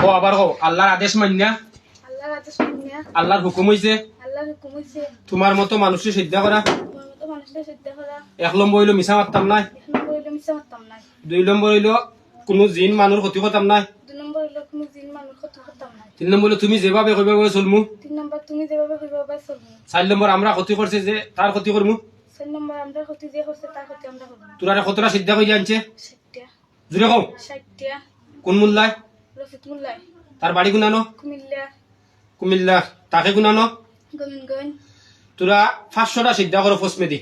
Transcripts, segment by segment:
ও আবার কও আল্লাহর আদেশ মান্না আল্লাহর আদেশ মানিয়া আল্লাহর হুকুম হইছে আল্লাহর হুকুম হইছে তোমার মতো মানুষের সিদ্ধা করা। তোমার মতো মানুষকে সিদ্ধা করা। 1 নম্বর হইলো মিছা মারতাম না। এখন বইলে মিছা মারতাম না। 2 নম্বর হইলো কোনো জিন মানুষ ক্ষতি করতাম না। 2 নম্বর হলো কোনো জিন মানুষ ক্ষতি করতাম না। 3 নম্বর হইলো তুমি যেভাবে কইবা ওই চলমু। 3 নম্বর তুমি যেভাবে কইবা চলবো। 4 নম্বর আমরা ক্ষতি করছে যে তার ক্ষতি করমু। 4 নম্বর আমরা ক্ষতি যে করছে তার ক্ষতি আমরা করব। তোরা কতটা সিদ্ধা কইরা আনছে 60টা জুড়ে কও 60টা। কোন মোল্লায়? রফিক মোল্লাই তার বাড়ি গুনানো কুমিল্লা কুমিল্লা। তাকে গুনানো গোবিন্দগঞ্জ। তোরা 500টা সিদ্ধা করো ফসমেদি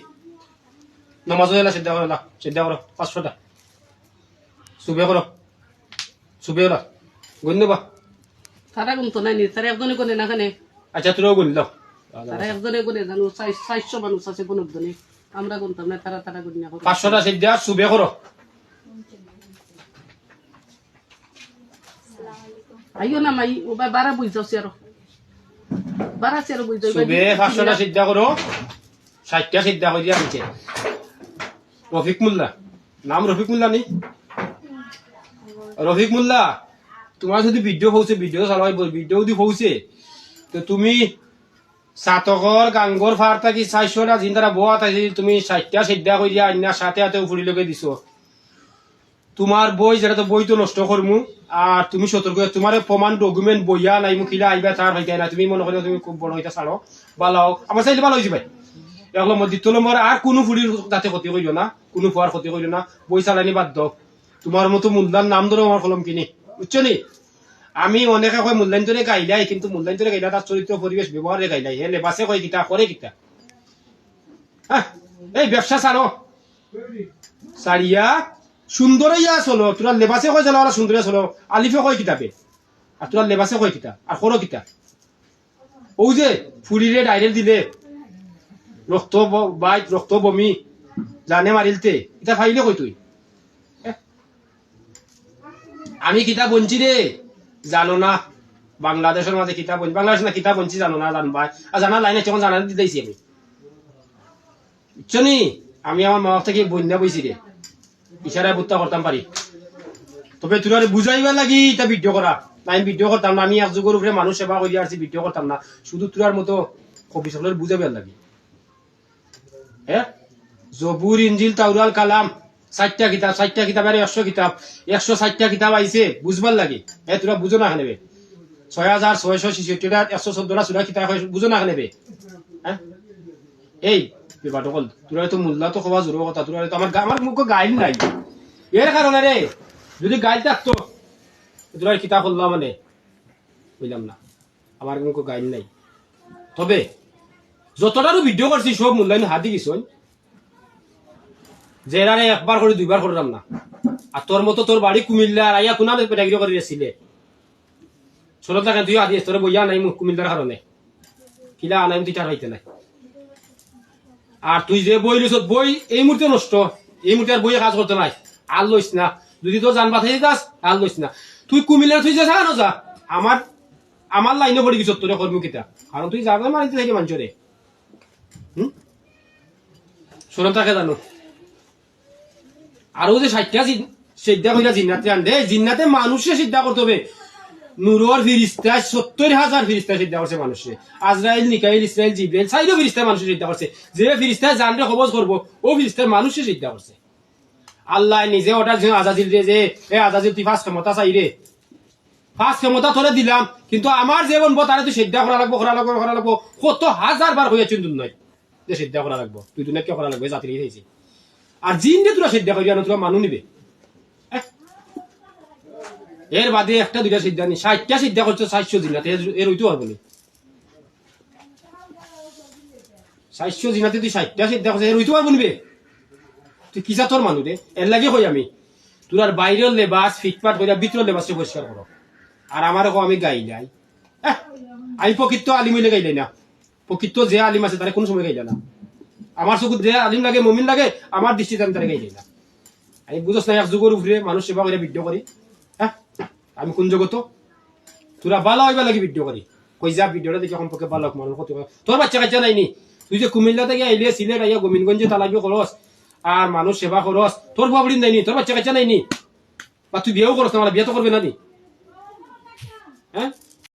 নামাজ হইলা সিদ্ধা করো না সিদ্ধা করো 500টা সুবে করো সুবে ওরা গুণ বা। তারা গুনতো নাই নি তারা একজনে কোনে না খানে আচ্ছা তোরাও গুণ দাও। তারা একজনে কোনে জানো 400 মানুষ আছে কোন একজনে আমরা গুনতাম না তারা তারা গুন না 500টা সিদ্ধা সুবে করো। আইও না মাই ও ভাই বারা বুঝাওছি আর বারা চের বুঝাই সুবে 500টা সিদ্ধা করো 60টা সিদ্ধা কইরা আনছে রফিক মোল্লা। নাম রফিক মোল্লা নি? রফিক মোল্লা তোমার যদি ভিডিও পৌঁছে ভিডিও চালাই ভিডিও যদি পৌঁছে তো তুমি সাতকর গাঙ্গর ফার থাকি 400টা জিন তারা বোয়া থাকি তুমি 60টা সিদ্ধা কইরা আইনা সাথে সাথে উপরি লগে দিছো। তোমার বই যেটা তো বই তো নষ্ট করমু আর তুমি সতর্ক তোমার প্রমাণ ডকুমেন্ট বইয়া নাই মুখিলা আইবা তার হইতে না তুমি মনে করো তুমি খুব বড় হইতা ছাড়ো বালাও আমার চাইলে ভালো হয়েছে ভাই। 1 নম্বর 2 নম্বর আর কোনো ফুড়ির যাতে ক্ষতি করিল না কোনো ফুয়ার ক্ষতি করিল না বই চালানি বাদ দাও। তোমার মতো মুল্লার নাম ধরো আমার কলম কিনি বুঝছো নি। আমি অনেকে কয় মূল্যায়ন্তরে গাইলাই কিন্তু মূল্যায়ন্তরে গাইলা তার চরিত্র পরিবেশ ব্যবহারে গাইলাই হে লেবাসে কয় কিতা করে কিতা। হ্যাঁ এই ব্যবসা ছাড়ো সারিয়া সুন্দর ইয়া চলো তোরা লেবাসে কয় চলো সুন্দরে চলো আলিফে কয় কিতাবে আর তোরা লেবাসে কয় কিতা আর করো কিতা। ও যে ফুড়িরে ডাইরেক্ট দিলে রক্ত বাইট রক্ত বমি জানে মারিলতে এটা ফাইলে কই তুই আমি কিতাব বঞ্চি রে জানো না বাংলাদেশের মাঝে কিতাব বঞ্চি বাংলাদেশ না কিতাব বঞ্চি জানো না জানবা আর জানা লাইনে যখন জানা দিতেছি আমি বুঝছো নি। আমি আমার মা থেকে বন্যা বইছি রে ইশারায় বুত্তা করতাম পারি তবে তোরা বুঝাইবার লাগি এটা ভিডিও করা না। আমি ভিডিও করতাম না আমি এক যুগের উপরে মানুষ সেবা করি আসছি ভিডিও করতাম না শুধু তোরার মতো কবি সকলের বুঝাইবার লাগি। হ্যাঁ জবুর ইঞ্জিল তাওরাল কালাম 60টা কিতাব 60টা কিতাবের 100 কিতাব 160টা কিতাব আইছে বুঝবার লাগে তোরা বুঝো না নেবে 6666টা 114টা সুরা কিতাব বুঝো না নেবে। হ্যাঁ এই বেবাটকল তোরা তো মোল্লা তো কবা জোর কথা তোরা তো আমার মুখ গাইল নাই এর কারণে রে যদি গাইল থাকতো তোরা কিতাব করলাম মানে বুঝলাম না আমার মুখ গাইল নাই। তবে যতটারও ভিডিও করছি সব মূল্যায়ন হাতি কিছু যে একবার করে 2বার করলাম না। আর তোর মতো তোর বাড়ি কুমিল্লা আর আইয়া কোনা পেটাগিরি করে দিয়েছিলে ছোট থাকেন তুই আদি তোর বইয়া নাই মুখ কুমিল্লার কারণে কিলা আনাই তুই টার হইতে নাই। আর তুই যে বই লইছ বই এই মুহূর্তে নষ্ট এই মুহূর্তে আর বইয়ে কাজ করতে নাই আর লইস না যদি তোর জান বাথাই যাস আর লইস না তুই কুমিল্লা তুই যা থাকা যা আমার লাইনে পড়ে গেছ তোর কর্মকিতা কারণ তুই যাবে মানিতে থাকি মানুষরে শোরম থাকে জানো। আরো যে 60টা সিদ্ধা কইরা জিন্নাতে আনবে জিন্নাতে মানুষে সিদ্ধা করতে হবে। নূরর ফিরিস্তা 70,000 ফিরিস্তা সিদ্ধা করছে মানুষে আজরাইল মিকাইল ইসরাইল জিব্রাইল 4 ফিরিস্তা মানুষে সিদ্ধা করছে যে ফিরিস্তা জানরে কবজ করবো ও ফিরিস্তা মানুষে সিদ্ধা করছে। আল্লাহ নিজে অর্ডার যে আজাজিল রে যে এ আজাজিল তুই ফার্স্ট ক্ষমতা চাই রে ফার্স্ট ক্ষমতা তোরে দিলাম কিন্তু আমার যে বনবো তারে তুই সিদ্ধা করা লাগবো কত হাজার বার হইয়া চিন্তুন নয় যে সিদ্ধা করা লাগবো তুই তুই কে করা লাগবে জাতির হয়েছে আর জিন দিয়ে তোরা সিদ্ধা করিয়া তোরা মানুষ নিবে। এর বাদে 1টা 2টা সিদ্ধা নি 60টা সিদ্ধা করছো 400 জিনাতে এর হইতে পারবো না 400 জিনাতে তুই 60টা সিদ্ধা করছো এর হইতে পারবো নিবে তুই কিসা তোর মানুষ রে এর লাগে কই আমি তোর আর বাইরের লেবাস ফিটপাট কইরা ভিতরের লেবাসকে পরিষ্কার করো আর আমারও আমি গাই নাই আমি প্রকৃত আলিম হইলে গাইলাই না প্রকৃত যে আলিম আছে তারে কোন সময় গাইলা না আমার চকুত যে আলিম লাগে মমিন লাগে আমার দৃষ্টিতে আমি তারে গাইলাই না। আমি বুঝছ না এক যুগের উপরে মানুষ সেবা করে ভিডিও করি আমি কোন জগত তোরা ভালো হইবা লাগি ভিডিও করি কই যা ভিডিওটা দেখে সম্পর্কে ভালো মানুষ ক্ষতি তোর বাচ্চা কাচ্চা নাইনি তুই যে কুমিল্লা থেকে আইলে সিলেট আইয়া গোবিন্দগঞ্জে তালাবি খরচ আর মানুষ সেবা খরচ তোর বাবড়ি নাইনি তোর বাচ্চা কাচ্চা নাইনি বা তুই বিয়েও করছ না বিয়ে তো করবে না নি হ্যাঁ